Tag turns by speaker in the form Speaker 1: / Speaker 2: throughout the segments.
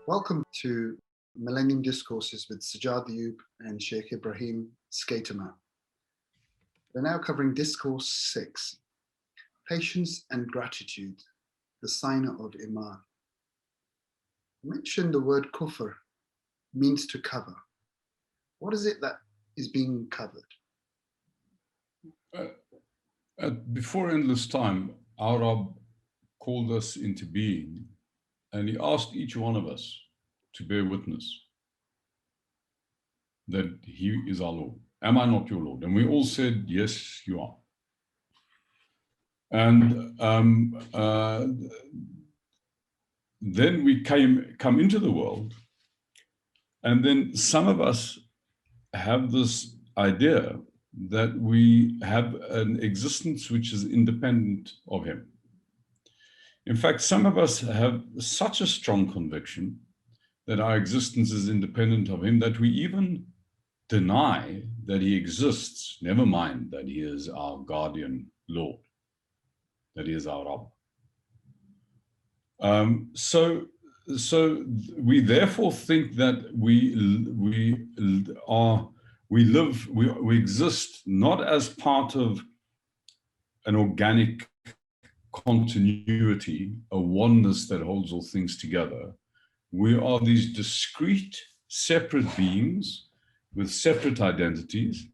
Speaker 1: Welcome to Millennium Discourses with Sajjad Ayub and Shaykh Ebrahim Schuitma. We're now covering Discourse 6, Patience and Gratitude, the Sign of Iman. I mentioned the word kufr means to cover. What is it that is being covered?
Speaker 2: Before endless time, our Rabb called us into being, and he asked each one of us to bear witness that he is our Lord. Am I not your Lord? And we all said, yes, you are. And then we come into the world, and then some of us have this idea that we have an existence which is independent of him. In fact, some of us have such a strong conviction that our existence is independent of him that we even deny that he exists, never mind that he is our guardian Lord, that he is our Rabb. So we therefore think that we exist not as part of an organic continuity, a oneness that holds all things together. We are these discrete, separate beings with separate identities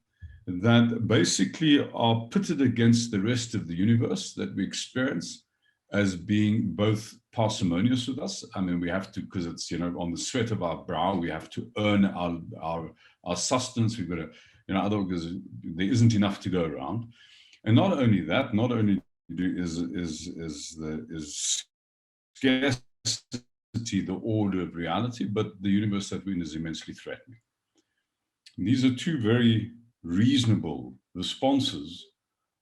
Speaker 2: that basically are pitted against the rest of the universe that we experience as being both parsimonious with us. I mean, we have to, because it's, on the sweat of our brow, we have to earn our sustenance. We've got to, otherwise there isn't enough to go around. And not only that, not only is scarcity the order of reality, but the universe that we're in is immensely threatening. And these are two very reasonable responses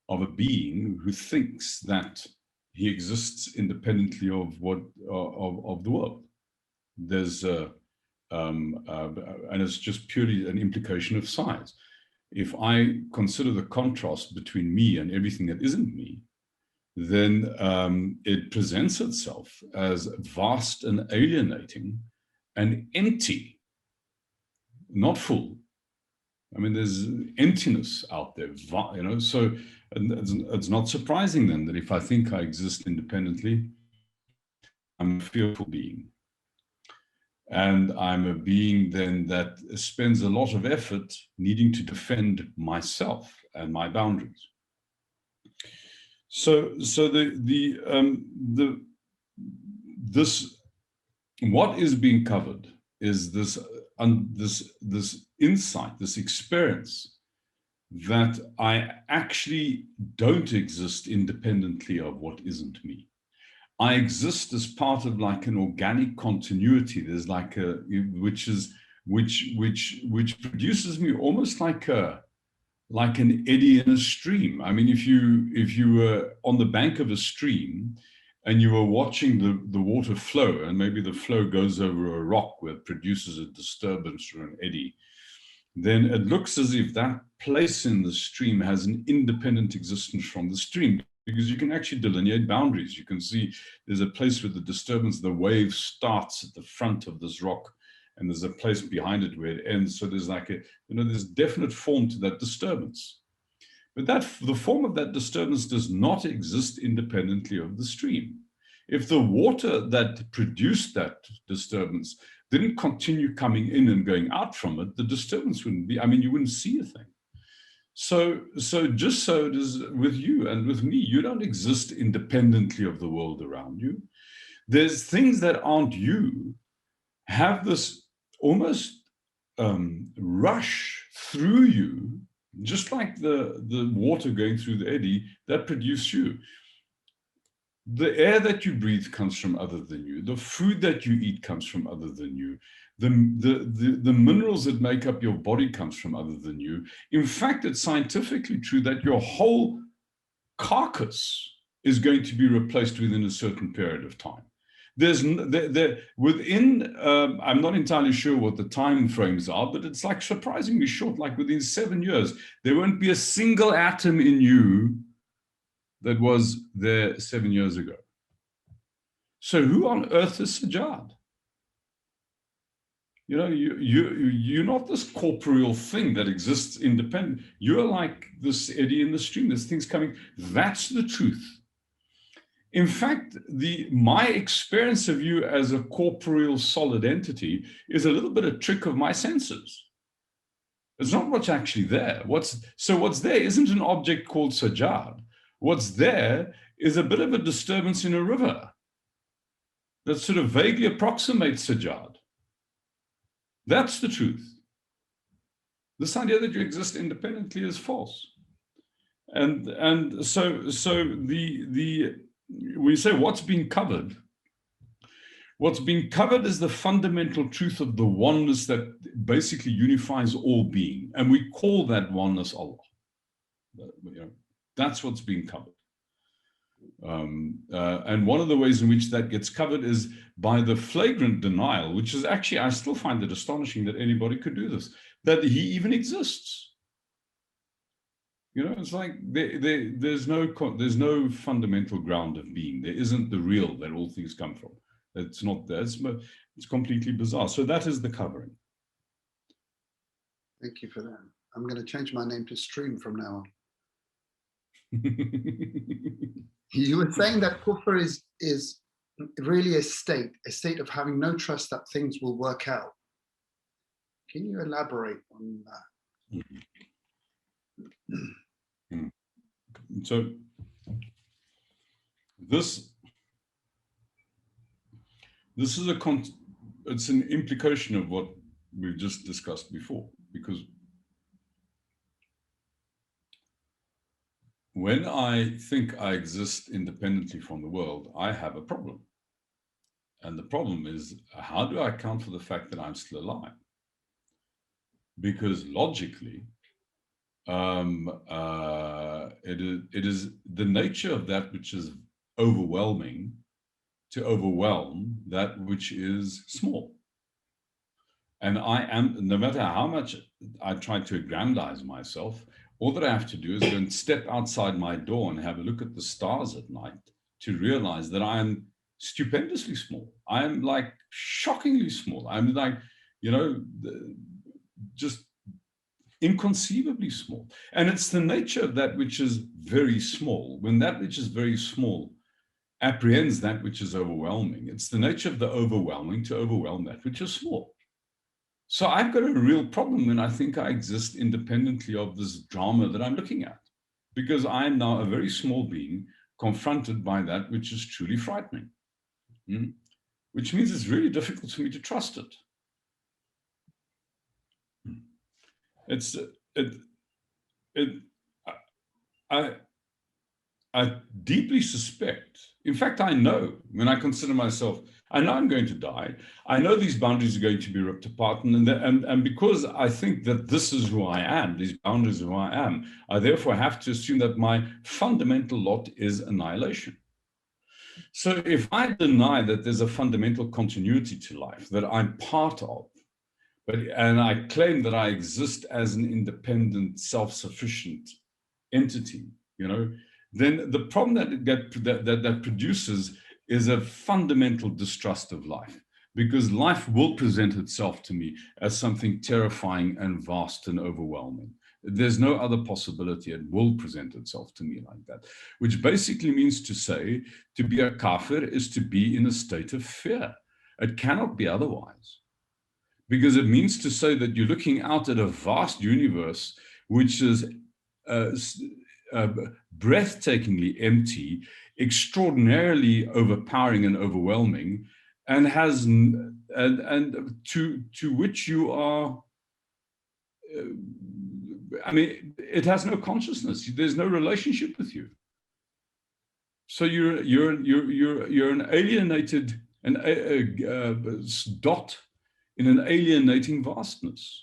Speaker 2: of a being who thinks that he exists independently of the world. There's and it's just purely an implication of size. If I consider the contrast between me and everything that isn't me, then it presents itself as vast and alienating and empty, not full. I mean, there's emptiness out there, so it's not surprising then that if I think I exist independently, I'm a fearful being. And I'm a being then that spends a lot of effort needing to defend myself and my boundaries. So what is being covered is this insight, this experience that I actually don't exist independently of what isn't me. I exist as part of like an organic continuity. There's like which produces me almost like an eddy in a stream. I mean, if you were on the bank of a stream and you were watching the water flow, and maybe the flow goes over a rock where it produces a disturbance or an eddy, then it looks as if that place in the stream has an independent existence from the stream, because you can actually delineate boundaries. You can see there's a place where the disturbance, the wave starts at the front of this rock, and there's a place behind it where it ends. So there's like there's definite form to that disturbance. But the form of that disturbance does not exist independently of the stream. If the water that produced that disturbance didn't continue coming in and going out from it, the disturbance wouldn't be, you wouldn't see a thing. So just so it is with you and with me, you don't exist independently of the world around you. There's things that aren't you, have this almost rush through you, just like the water going through the eddy, that produce you. The air that you breathe comes from other than you. The food that you eat comes from other than you. The minerals that make up your body comes from other than you. In fact, it's scientifically true that your whole carcass is going to be replaced within a certain period of time. I'm not entirely sure what the time frames are, but it's like surprisingly short, like within 7 years, there won't be a single atom in you that was there 7 years ago. So who on earth is Sajjad? You know, you're not this corporeal thing that exists independent. You're like this eddy in the stream. There's things coming. That's the truth. In fact, my experience of you as a corporeal solid entity is a little bit a trick of my senses. It's not what's actually there. What's there isn't an object called Sajjad. What's there is a bit of a disturbance in a river that sort of vaguely approximates Sajjad. That's the truth. This idea that you exist independently is false. And so we say what's being covered. What's being covered is the fundamental truth of the oneness that basically unifies all being, and we call that oneness Allah. You know, that's what's being covered. And one of the ways in which that gets covered is by the flagrant denial, which is actually, I still find it astonishing that anybody could do this, that he even exists. You know, it's like there's no fundamental ground of being. There isn't the real that all things come from. It's not there. It's completely bizarre. So that is the covering.
Speaker 1: Thank you for that. I'm going to change my name to Stream from now on. You were saying that kufr is really a state of having no trust that things will work out. Can you elaborate on that?
Speaker 2: So this is it's an implication of what we've just discussed before, because when I think I exist independently from the world, I have a problem. And the problem is, how do I account for the fact that I'm still alive? Because logically, it is the nature of that which is overwhelming to overwhelm that which is small. And I am, no matter how much I try to aggrandize myself, all that I have to do is go and step outside my door and have a look at the stars at night to realize that I am stupendously small. I am like shockingly small. I'm like, you know, just inconceivably small. And it's the nature of that which is very small. When that which is very small apprehends that which is overwhelming, it's the nature of the overwhelming to overwhelm that which is small. So I've got a real problem when I think I exist independently of this drama that I'm looking at, because I'm now a very small being confronted by that which is truly frightening, which means it's really difficult for me to trust it. I deeply suspect, in fact, I know when I consider myself, I know I'm going to die. I know these boundaries are going to be ripped apart. And because I think that this is who I am, these boundaries are who I am, I therefore have to assume that my fundamental lot is annihilation. So if I deny that there's a fundamental continuity to life that I'm part of, and I claim that I exist as an independent, self-sufficient entity, you know, then the problem that produces is a fundamental distrust of life, because life will present itself to me as something terrifying and vast and overwhelming. There's no other possibility it will present itself to me like that, which basically means to say, to be a kafir is to be in a state of fear. It cannot be otherwise, because it means to say that you're looking out at a vast universe which is breathtakingly empty, extraordinarily overpowering and overwhelming, and has to which you are. I mean, it has no consciousness. There's no relationship with you. So you're an alienated dot in an alienating vastness.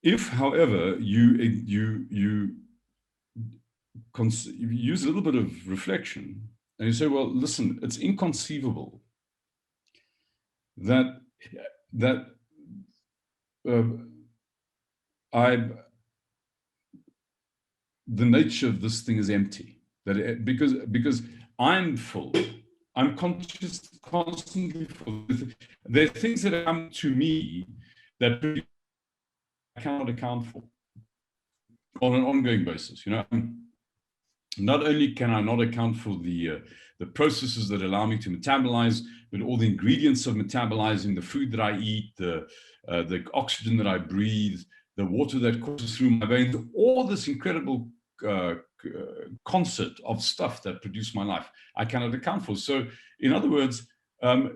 Speaker 2: If, however, you use a little bit of reflection and you say, well, listen, it's inconceivable that the nature of this thing is empty. Because I'm full. I'm conscious, constantly full. There are things that come to me that I cannot account for on an ongoing basis. Not only can I not account for the processes that allow me to metabolize, but all the ingredients of metabolizing the food that I eat, the oxygen that I breathe, the water that courses through my veins, all this incredible concert of stuff that produce my life, I cannot account for. So, in other words,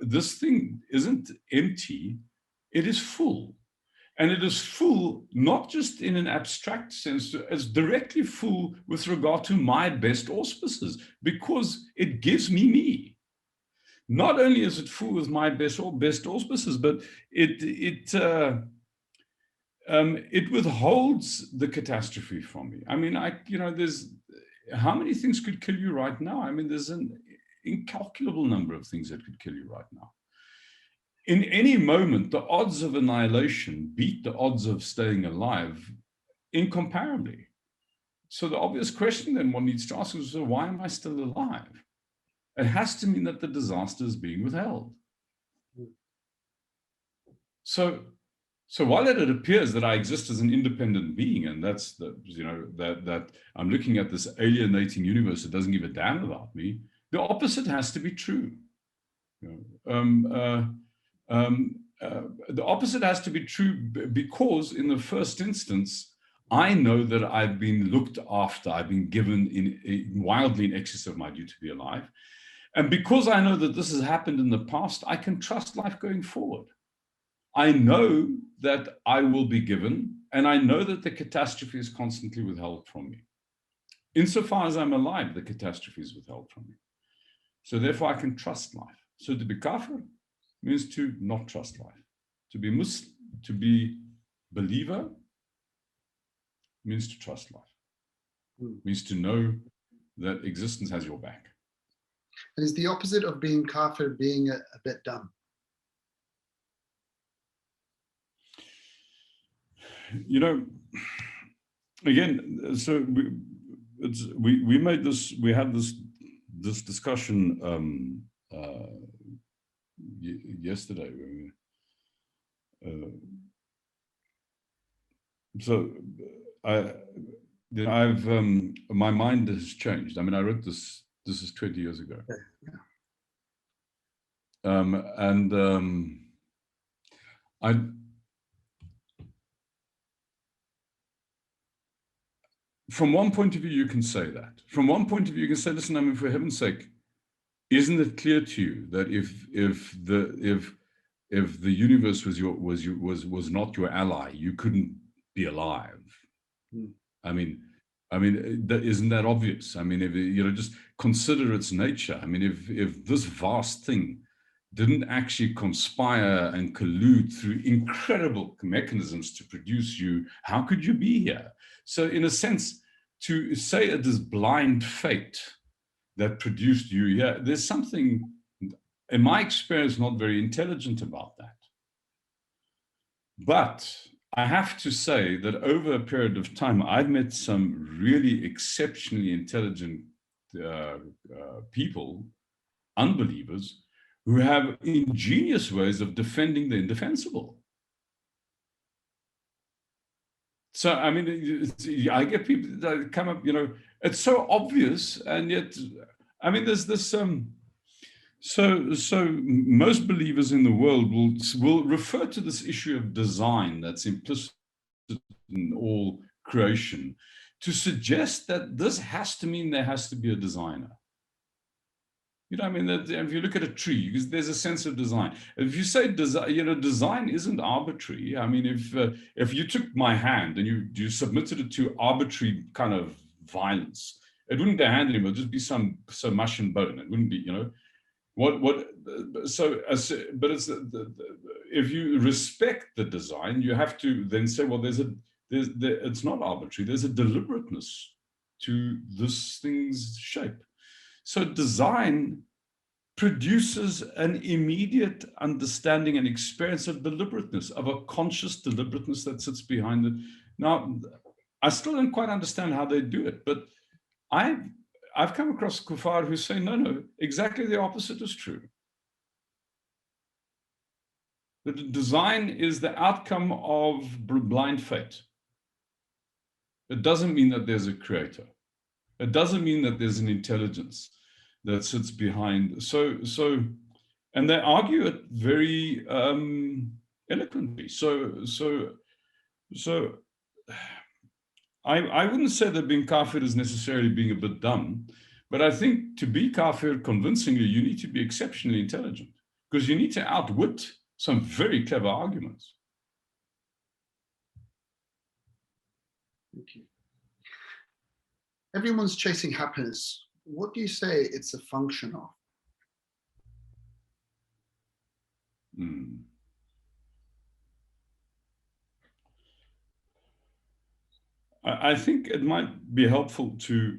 Speaker 2: this thing isn't empty, it is full. And it is full, not just in an abstract sense, it's directly full with regard to my best auspices, because it gives me. Not only is it full with my best auspices, but it withholds the catastrophe from me. I mean, there's how many things could kill you right now? I mean, there's an incalculable number of things that could kill you right now. In any moment, the odds of annihilation beat the odds of staying alive incomparably. So the obvious question then one needs to ask is, so why am I still alive? It has to mean that the disaster is being withheld. So while it appears that I exist as an independent being, and that's that I'm looking at this alienating universe that doesn't give a damn about me, the opposite has to be true. The opposite has to be true because, in the first instance, I know that I've been looked after, I've been given wildly in excess of my due to be alive. And because I know that this has happened in the past, I can trust life going forward. I know that I will be given, and I know that the catastrophe is constantly withheld from me. Insofar as I'm alive, the catastrophe is withheld from me. So therefore, I can trust life. So to be kafir means to not trust life. To be Muslim, to be believer, means to trust life. Means to know that existence has your back.
Speaker 1: And is the opposite of being kafir being a bit dumb?
Speaker 2: Again, so we made this, we had this discussion yesterday. So I've my mind has changed. I mean, I wrote this. This is 20 years ago. From one point of view, you can say that. From one point of view, you can say, listen, I mean, for heaven's sake, isn't it clear to you that if the universe was not your ally, you couldn't be alive? I mean, isn't that obvious? I mean, if just consider its nature. I mean, if this vast thing didn't actually conspire and collude through incredible mechanisms to produce you, how could you be here? So in a sense, to say it is blind fate that produced you here, there's something, in my experience, not very intelligent about that. But I have to say that over a period of time, I've met some really exceptionally intelligent people, unbelievers, who have ingenious ways of defending the indefensible. So, I mean, I get people that come up, it's so obvious, and yet, I mean, there's this, so most believers in the world will refer to this issue of design that's implicit in all creation to suggest that this has to mean there has to be a designer. I mean, that if you look at a tree, because there's a sense of design. If you say design, design isn't arbitrary. I mean, if you took my hand and you submitted it to arbitrary kind of violence, it wouldn't be a hand anymore. It'd just be some mush and bone. It wouldn't be, but it's if you respect the design, you have to then say, well, it's not arbitrary. There's a deliberateness to this thing's shape. So design produces an immediate understanding and experience of deliberateness, of a conscious deliberateness that sits behind it. Now, I still don't quite understand how they do it, but I've come across kuffar who say, no, exactly the opposite is true. The design is the outcome of blind fate. It doesn't mean that there's a creator. It doesn't mean that there's an intelligence that sits behind. And they argue it very eloquently. I wouldn't say that being kafir is necessarily being a bit dumb, but I think to be kafir convincingly, you need to be exceptionally intelligent, because you need to outwit some very clever arguments.
Speaker 1: Thank you. Everyone's chasing happiness. What do you say it's a function of?
Speaker 2: I think it might be helpful to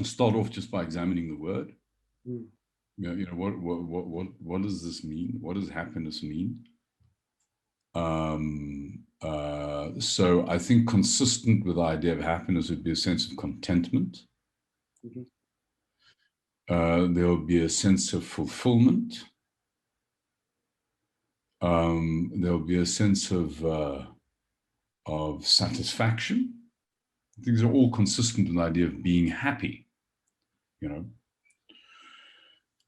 Speaker 2: start off just by examining the word. What does this mean? What does happiness mean? So I think consistent with the idea of happiness would be a sense of contentment. There will be a sense of fulfillment. There will be a sense of satisfaction. These are all consistent with the idea of being happy.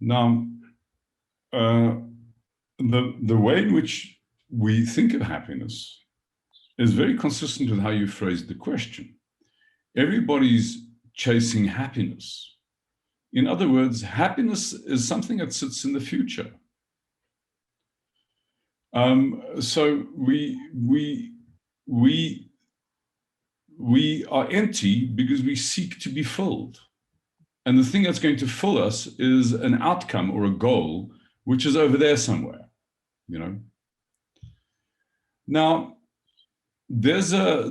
Speaker 2: Now, the way in which we think of happiness is very consistent with how you phrased the question. Everybody's chasing happiness. In other words, happiness is something that sits in the future. So we are empty because we seek to be filled. And the thing that's going to fill us is an outcome or a goal, which is over there somewhere, Now, there's a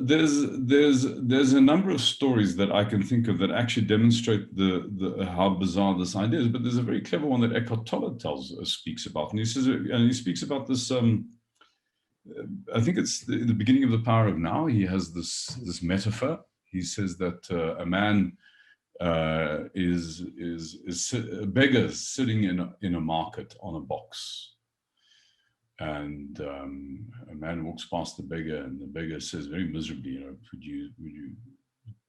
Speaker 2: number of stories that I can think of that actually demonstrate how bizarre this idea is. But there's a very clever one that Eckhart Tolle speaks about, and he speaks about this. I think it's the beginning of The Power of Now. He has this metaphor. He says that a man is a beggar sitting in a market on a box. And a man walks past the beggar, and the beggar says very miserably, would you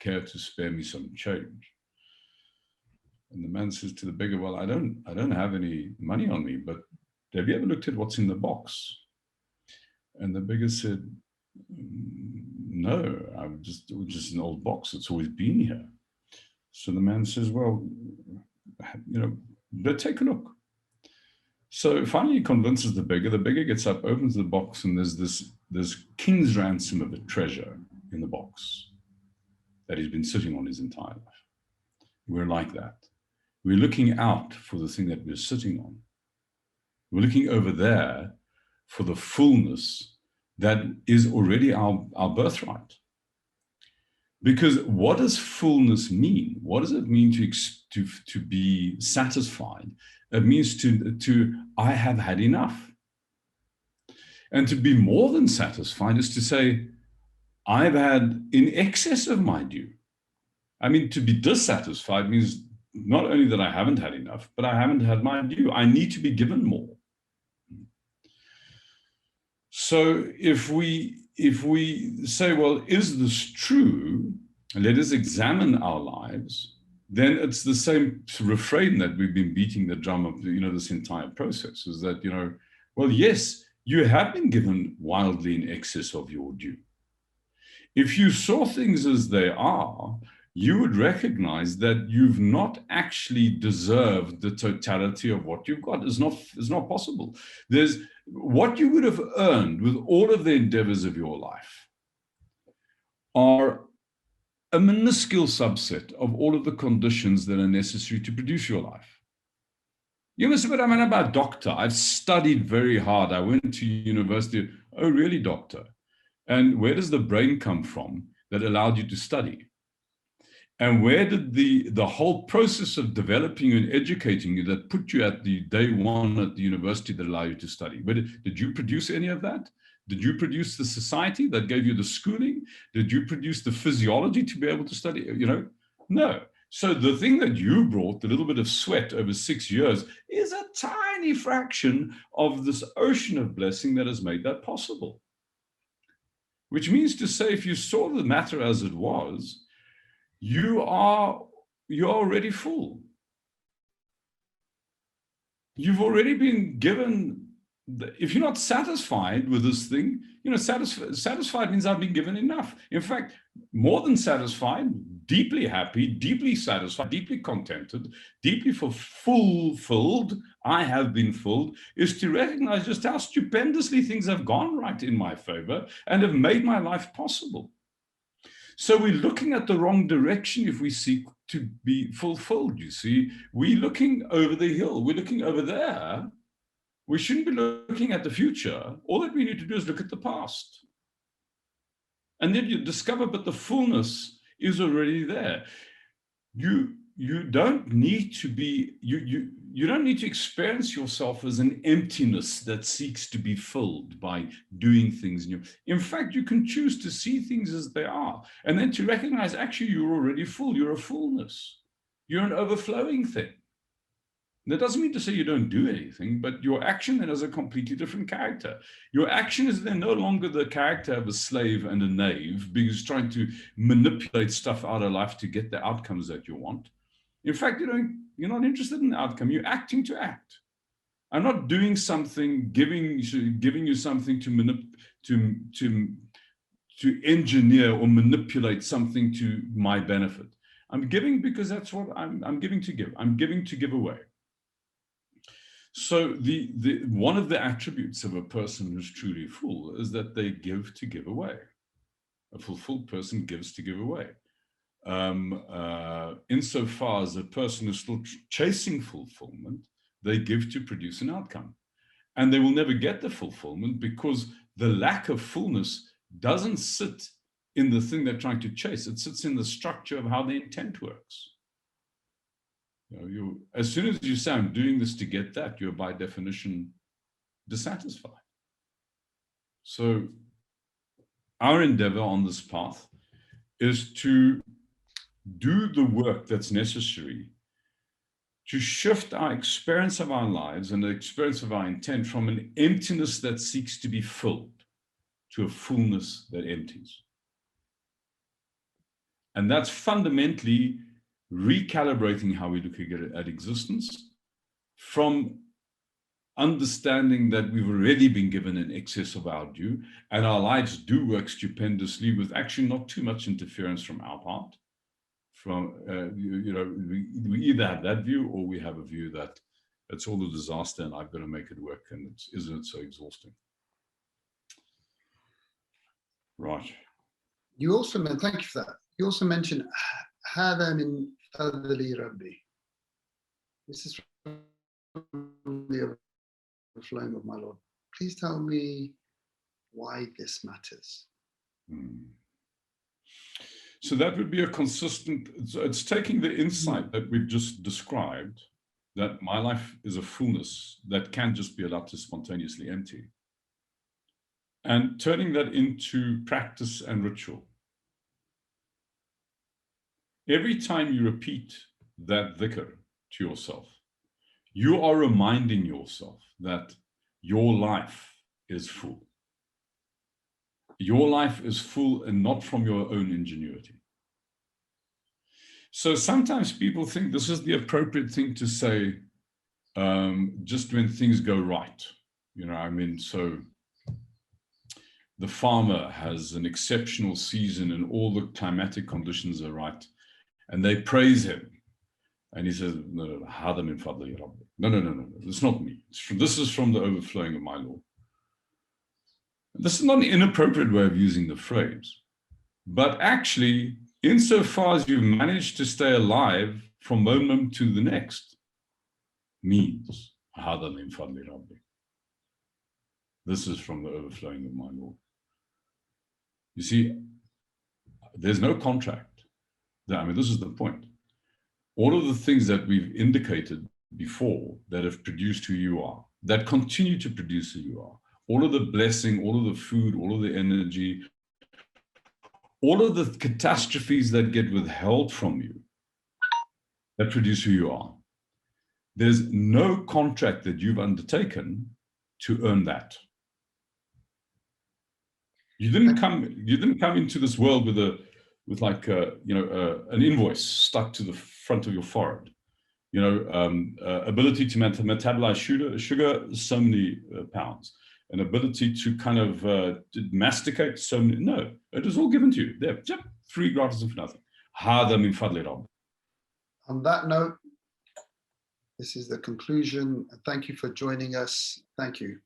Speaker 2: care to spare me some change? And the man says to the beggar, well, I don't have any money on me, but have you ever looked at what's in the box? And the beggar said, no, it's just an old box. It's always been here. So the man says, well, but take a look. So finally he convinces the beggar. The beggar gets up, opens the box, and there's this king's ransom of a treasure in the box that he's been sitting on his entire life. We're like that. We're looking out for the thing that we're sitting on. We're looking over there for the fullness that is already our birthright. Because what does fullness mean? What does it mean to be satisfied? It means to I have had enough. And to be more than satisfied is to say, I've had in excess of my due. I mean, to be dissatisfied means not only that I haven't had enough, but I haven't had my due. I need to be given more. So if we say, well, is this true? Let us examine our lives. Then it's the same refrain that we've been beating the drum of, this entire process, is that, well, yes, you have been given wildly in excess of your due. If you saw things as they are, you would recognize that you've not actually deserved the totality of what you've got. It's not possible. There's what you would have earned with all of the endeavors of your life are a minuscule subset of all of the conditions that are necessary to produce your life. You must say, but I'm a doctor. I've studied very hard. I went to university. Oh, really, doctor? And where does the brain come from that allowed you to study? And where did the whole process of developing you and educating you that put you at the day one at the university that allowed you to study? But did you produce any of that? Did you produce the society that gave you the schooling? Did you produce the physiology to be able to study? No. So the thing that you brought, the little bit of sweat over 6 years, is a tiny fraction of this ocean of blessing that has made that possible. Which means to say, if you saw the matter as it was, you're already full. You've already been given, if you're not satisfied with this thing, satisfied means I've been given enough. In fact, more than satisfied, deeply happy, deeply satisfied, deeply contented, deeply fulfilled, I have been filled, is to recognize just how stupendously things have gone right in my favor and have made my life possible. So we're looking at the wrong direction if we seek to be fulfilled, you see. We're looking over the hill. We're looking over there. We shouldn't be looking at the future. All that we need to do is look at the past. And then you discover, but the fullness is already there. You don't need to be, you don't need to experience yourself as an emptiness that seeks to be filled by doing things new. In fact, you can choose to see things as they are, and then to recognize, actually, you're already full. You're a fullness. You're an overflowing thing. That doesn't mean to say you don't do anything, but your action then has a completely different character. Your action is then no longer the character of a slave and a knave, because trying to manipulate stuff out of life to get the outcomes that you want. In fact, you're not interested in the outcome. You're acting to act. I'm not doing something, giving you something to engineer or manipulate something to my benefit. I'm giving because that's what I'm giving to give. I'm giving to give away. So one of the attributes of a person who's truly full is that they give to give away. A fulfilled person gives to give away. Insofar as a person is still chasing fulfillment, they give to produce an outcome. And they will never get the fulfillment because the lack of fullness doesn't sit in the thing they're trying to chase. It sits in the structure of how the intent works. As soon as you say, I'm doing this to get that, you're by definition dissatisfied. So our endeavor on this path is to do the work that's necessary to shift our experience of our lives and the experience of our intent from an emptiness that seeks to be filled to a fullness that empties. And that's fundamentally recalibrating how we look at existence from understanding that we've already been given in excess of our due, and our lives do work stupendously with actually not too much interference from our part. We either have that view or we have a view that it's all a disaster and I've got to make it work, and isn't it so exhausting? Right.
Speaker 1: You also, thank you for that. You also mentioned هذا من فضل ربي. This is from the overflowing of my Lord. Please tell me why this matters.
Speaker 2: So that would be a consistent, it's taking the insight that we've just described, that my life is a fullness that can't just be allowed to spontaneously empty, and turning that into practice and ritual. Every time you repeat that dhikr to yourself, you are reminding yourself that your life is full. Your life is full and not from your own ingenuity. So sometimes people think this is the appropriate thing to say just when things go right. So the farmer has an exceptional season and all the climatic conditions are right, and they praise him. And he says, no, it's not me. This is from the overflowing of my Lord. This is not an inappropriate way of using the phrase, but actually, insofar as you've managed to stay alive from moment to the next, means this is from the overflowing of my Lord. You see, there's no contract. This is the point. All of the things that we've indicated before that have produced who you are, that continue to produce who you are, all of the blessing, all of the food, all of the energy, all of the catastrophes that get withheld from you, that produce who you are. There's no contract that you've undertaken to earn that. You didn't come into this world with an invoice stuck to the front of your forehead. Ability to metabolize sugar, so many pounds. An ability to kind of to masticate so many. No, it was all given to you. There, free, gratis, and for nothing. Hada min fadli Rabb.
Speaker 1: On that note, this is the conclusion. Thank you for joining us. Thank you.